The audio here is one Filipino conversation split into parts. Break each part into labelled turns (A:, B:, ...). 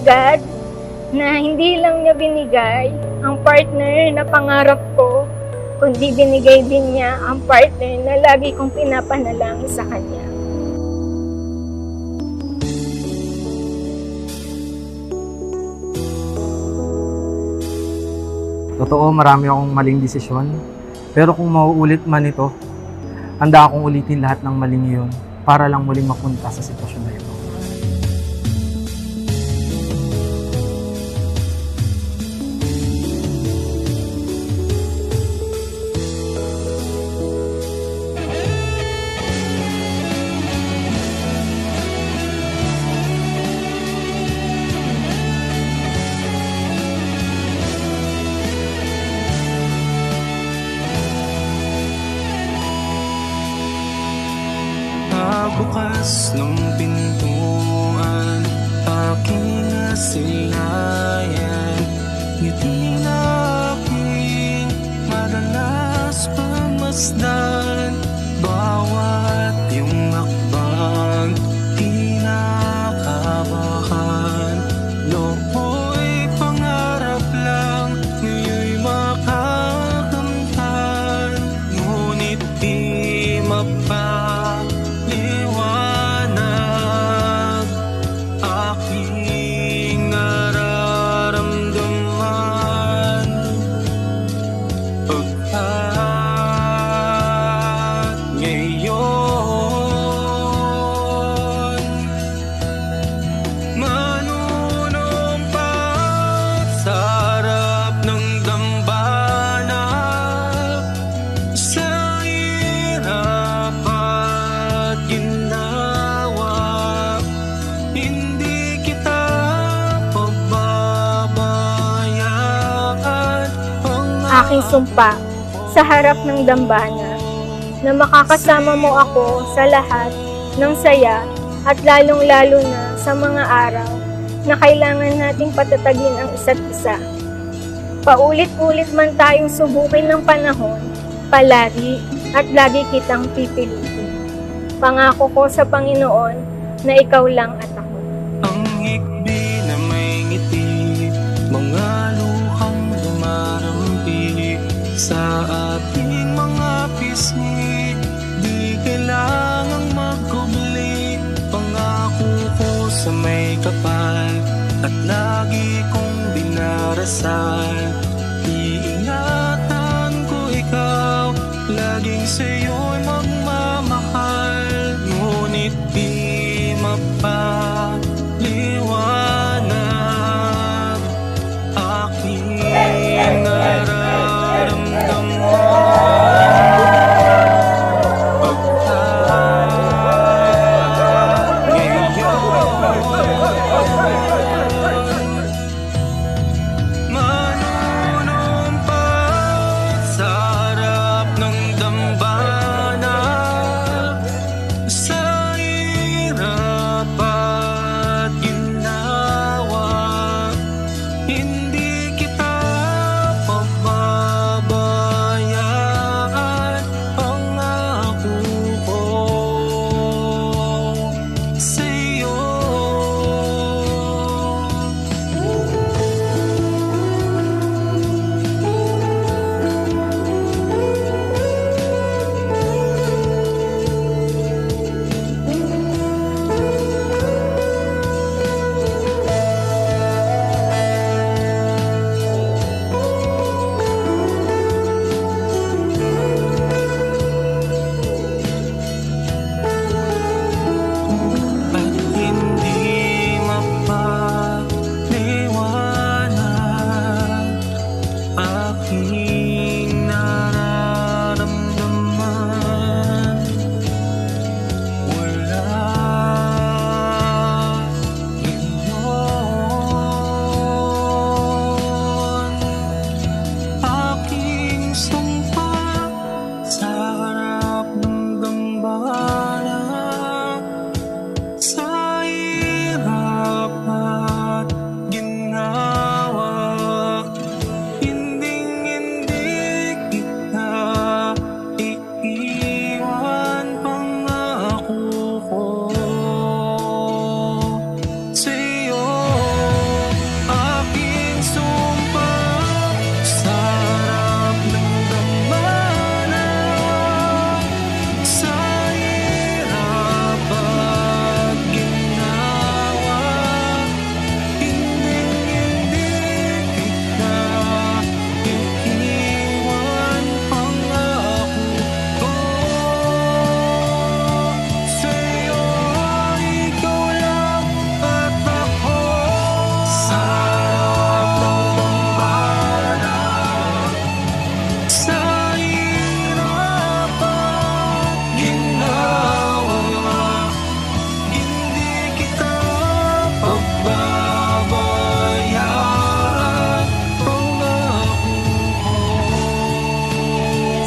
A: God na hindi lang niya binigay ang partner na pangarap ko, kundi binigay din niya ang partner na lagi kong pinapanalangin sa kanya.
B: Totoo, marami akong maling desisyon. Pero kung mauulit man ito, handa akong ulitin lahat ng maling iyon para lang muling mapunta sa sitwasyon na ito.
C: Bukas ng pintuan, aking nasilayan, ngiti na aking madalas pamasdan, bawat iyong akbang, kinakabahan, nooy pangarap lang, ngayon'y makakamtan, ngunit di mapaliwanag aking nararamdaman pagkat ngayon manunumpat sa harap ng dambana, sa hirap at ginawa, hindi kita pababayaan.
A: Aking sumpa sa harap ng dambana na makakasama mo ako sa lahat ng saya at lalong-lalo na sa mga araw na kailangan nating patatagin ang isa't isa. Paulit-ulit man tayong subukin ng panahon, palagi at lagi kitang pipilitin. Pangako ko sa Panginoon na ikaw lang at ako.
C: Ang hikbi na may ngiti, mga luhang lumarampi sa ating mga pisngi, di kailangang magkubli. Pangako ko sa may kapal at lagi kong dinarasal, iingatan ko ikaw, laging sa'yo'y magmamahal, ngunit di mapaliwanag aking nararamdaman pagkat ngayon manunumpat sa harap ng dambana, sa hirap at ginawa, hindi kita pababayaan. Pangako ko sa'yo. At hindi mapaliwanag aking nararamdaman, wala ngayon. Aking sumpa sa harap ng dambana, sa hirap at ginawa, hindi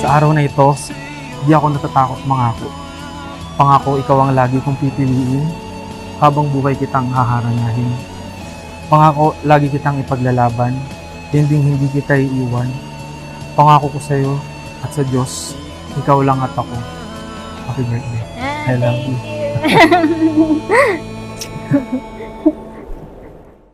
B: Sa araw na ito, di ako natatakot mangako. Pangako ikaw ang lagi kong pipiliin habang buhay kitang haharanahin. Pangako lagi kitang ipaglalaban, hindi kita iiwan. Pangako ko sa iyo at sa Diyos, ikaw lang at ako. Happy birthday. I love you.
A: Thank you.